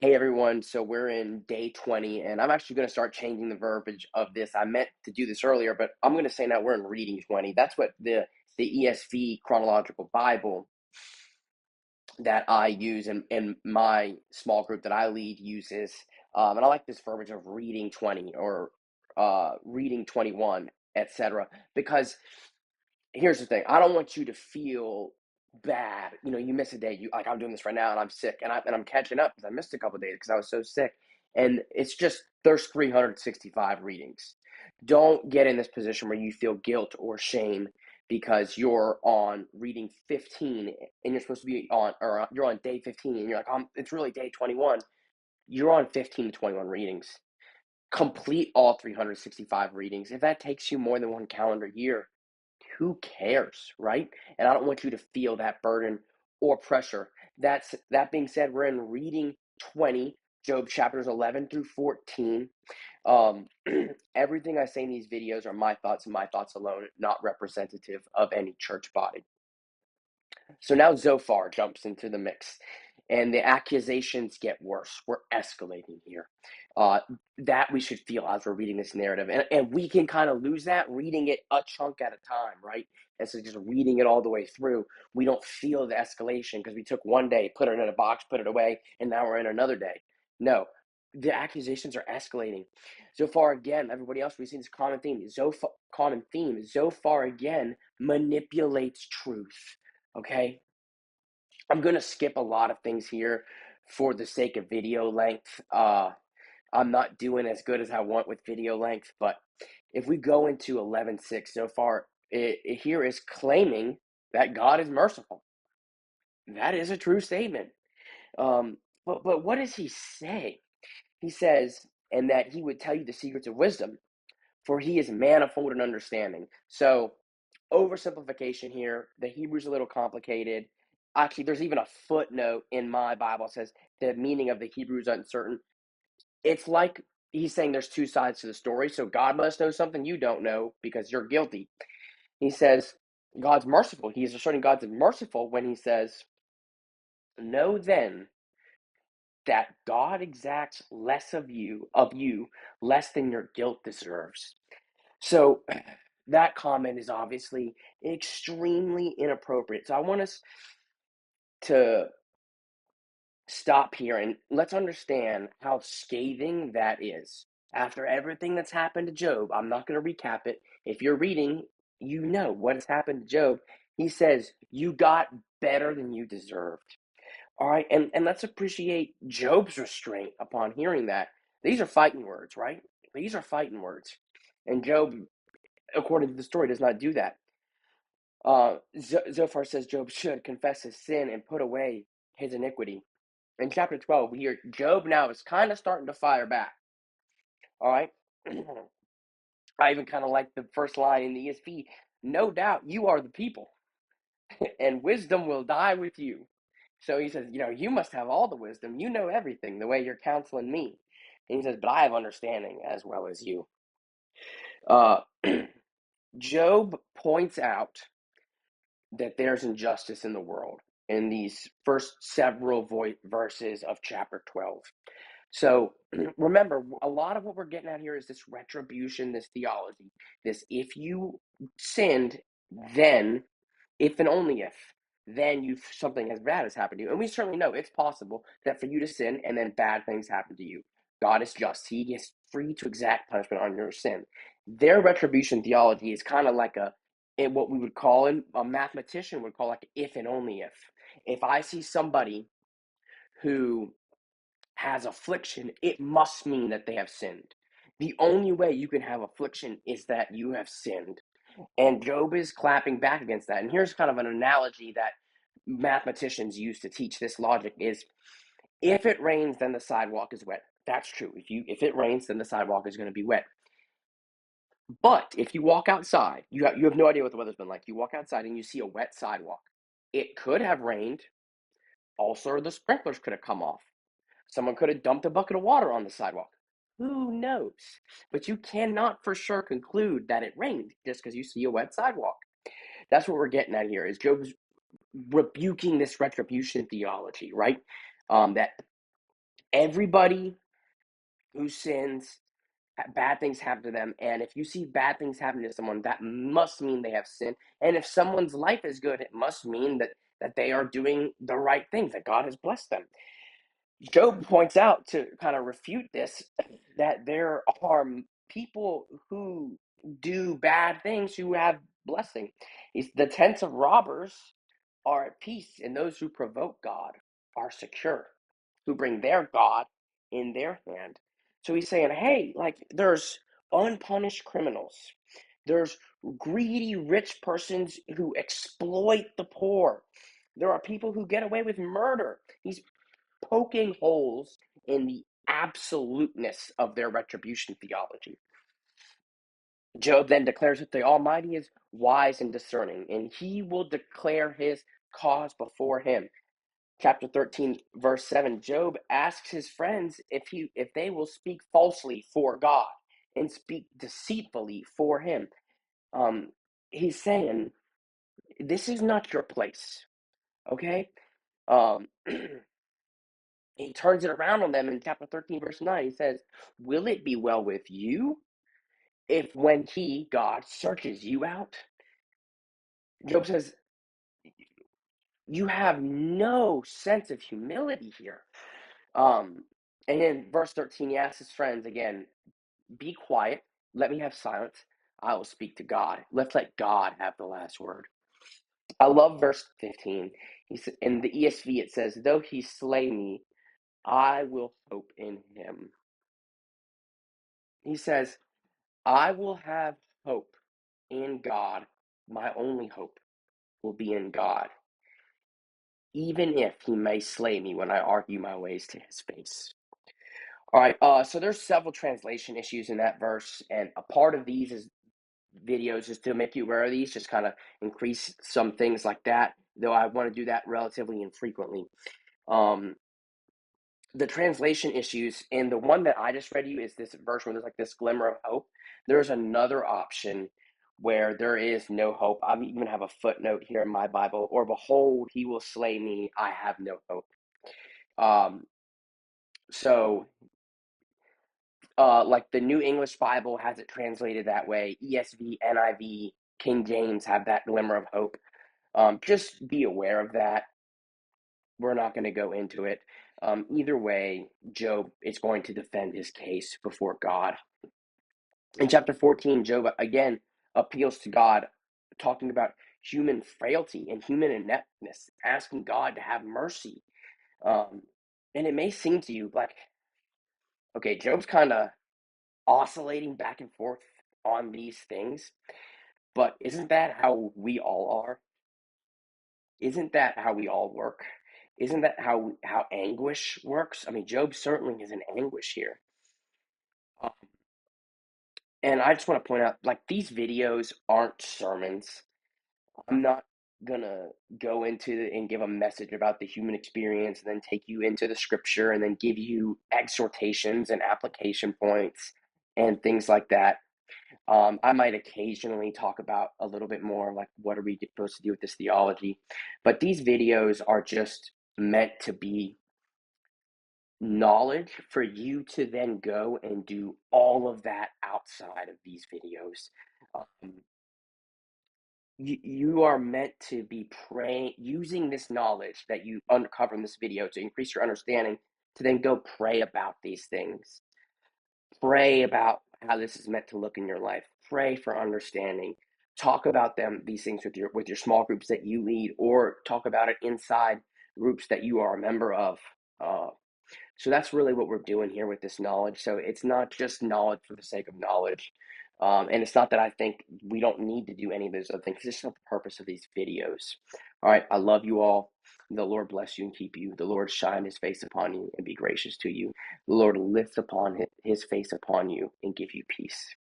Hey everyone, so we're in day 20, and I'm actually going to start changing the verbiage of this. I meant to do this earlier, but I'm going to say now we're in reading 20. That's what the ESV chronological Bible that I use in my small group that I lead uses. And I like this verbiage of reading 20 or reading 21, etc. Because here's the thing. I don't want you to feel bad. You miss a day. You like I'm doing this right now and I'm sick and I'm catching up because I missed a couple of days because I was so sick. And it's just there's 365 readings. Don't get in this position where you feel guilt or shame because you're on reading 15 and you're supposed to be on or you're on day 15 and you're like, it's really day 21. You're on 15 to 21 readings. Complete all 365 readings. If that takes you more than one calendar year, who cares, right? And I don't want you to feel that burden or pressure. That being said, we're in reading 20, Job chapters 11 through 14. Um, Everything I say in these videos are my thoughts and my thoughts alone, not representative of any church body. So now Zophar jumps into the mix, and the accusations get worse. We're escalating here. Uh, that we should feel as we're reading this narrative. And we can kind of lose that reading it a chunk at a time, right? And so just reading it all the way through, we don't feel the escalation because we took one day, put it in a box, put it away, and now we're in another day. No, the accusations are escalating. Zophar again, everybody else, we've seen this common theme. Zophar again manipulates truth. Okay, I'm going to skip a lot of things here for the sake of video length. I'm not doing as good as I want with video length, but if we go into 11:6 so far, it here is claiming that God is merciful. That is a true statement. But what does he say? He says, and that he would tell you the secrets of wisdom, for he is manifold in understanding. So, oversimplification here. The Hebrew's a little complicated. Actually, there's even a footnote in my Bible that says the meaning of the Hebrew is uncertain. It's like he's saying there's two sides to the story. So God must know something you don't know because you're guilty. He says God's merciful. He's asserting God's merciful when he says, know then that God exacts less of you, less than your guilt deserves. So that comment is obviously extremely inappropriate. So I want us to stop here and let's understand how scathing that is. After everything that's happened to Job, I'm not going to recap it. If you're reading, you know what has happened to Job. He says, you got better than you deserved. All right, and let's appreciate Job's restraint upon hearing that. These are fighting words, right? These are fighting words. And Job, according to the story, does not do that. Zophar says Job should confess his sin and put away his iniquity. In chapter 12, we hear Job now is kind of starting to fire back. All right. I even kind of like the first line in the ESV. No doubt you are the people, and wisdom will die with you. So he says, you must have all the wisdom. You know everything the way you're counseling me. And he says, but I have understanding as well as you. Uh, Job points out that there's injustice in the world in these first several verses of chapter 12. So remember, a lot of what we're getting at here is this retribution, this theology, this if you sinned, then if and only if, then something as bad has happened to you. And we certainly know it's possible that for you to sin and then bad things happen to you. God is just. He is free to exact punishment on your sin. Their retribution theology is kind of like what we would call, a mathematician would call like if and only if. If I see somebody who has affliction, it must mean that they have sinned. The only way you can have affliction is that you have sinned. And Job is clapping back against that. And here's kind of an analogy that mathematicians use to teach this logic is if it rains, then the sidewalk is wet. That's true. If it rains, then the sidewalk is going to be wet. But if you walk outside, you have no idea what the weather's been like. You walk outside and you see a wet sidewalk. It could have rained. Also, the sprinklers could have come off. Someone could have dumped a bucket of water on the sidewalk. Who knows? But you cannot for sure conclude that it rained just because you see a wet sidewalk. That's what we're getting at here. Is Job's rebuking this retribution theology, right? That Everybody who sins, bad things happen to them. And if you see bad things happen to someone, that must mean they have sinned. And if someone's life is good, it must mean that they are doing the right things, that God has blessed them. Job points out, to kind of refute this, that there are people who do bad things who have blessing. The tents of robbers are at peace, and those who provoke God are secure, who bring their God in their hand. So he's saying, hey, like, there's unpunished criminals. There's greedy rich persons who exploit the poor. There are people who get away with murder. He's poking holes in the absoluteness of their retribution theology. Job then declares that the Almighty is wise and discerning, and he will declare his cause before him. Chapter 13, verse 7, Job asks his friends if they will speak falsely for God and speak deceitfully for him. He's saying, this is not your place, okay? Um, he turns it around on them in chapter 13, verse 9. He says, will it be well with you if when he, God, searches you out? Job says, you have no sense of humility here. Um, and in verse 13, he asks his friends again, be quiet, let me have silence, I will speak to God. Let's let God have the last word. I love verse 15. In the ESV, it says, though he slay me, I will hope in him. He says, I will have hope in God. My only hope will be in God, even if he may slay me when I argue my ways to his face. All right, so there's several translation issues in that verse, and a part of these is videos just to make you aware of these, just kind of increase some things like that, though I want to do that relatively infrequently. The translation issues, and the one that I just read you is this verse where there's like this glimmer of hope. There's another option where there is no hope. I even have a footnote here in my Bible, or behold, he will slay me, I have no hope. Um, so like the New English Bible has it translated that way. ESV, NIV, King James have that glimmer of hope. Just be aware of that. We're not going to go into it. Either way, Job is going to defend his case before God. In chapter 14, Job again appeals to God, talking about human frailty and human ineptness, asking God to have mercy. And it may seem to you like, okay, Job's kind of oscillating back and forth on these things, but isn't that how we all are? Isn't that how we all work? Isn't that how anguish works? I mean, Job certainly is in anguish here. Um, and I just want to point out, like, these videos aren't sermons. I'm not gonna go into and give a message about the human experience and then take you into the scripture and then give you exhortations and application points and things like that. I might occasionally talk about a little bit more like what are we supposed to do with this theology, but these videos are just meant to be knowledge for you to then go and do all of that outside of these videos. Um, you are meant to be praying, using this knowledge that you uncover in this video to increase your understanding, to then go pray about these things. Pray about how this is meant to look in your life. Pray for understanding. Talk about these things with your small groups that you lead, or talk about it inside groups that you are a member of. So that's really what we're doing here with this knowledge. So it's not just knowledge for the sake of knowledge. And it's not that I think we don't need to do any of those other things. It's just not the purpose of these videos. All right. I love you all. The Lord bless you and keep you. The Lord shine his face upon you and be gracious to you. The Lord lift upon his face upon you and give you peace.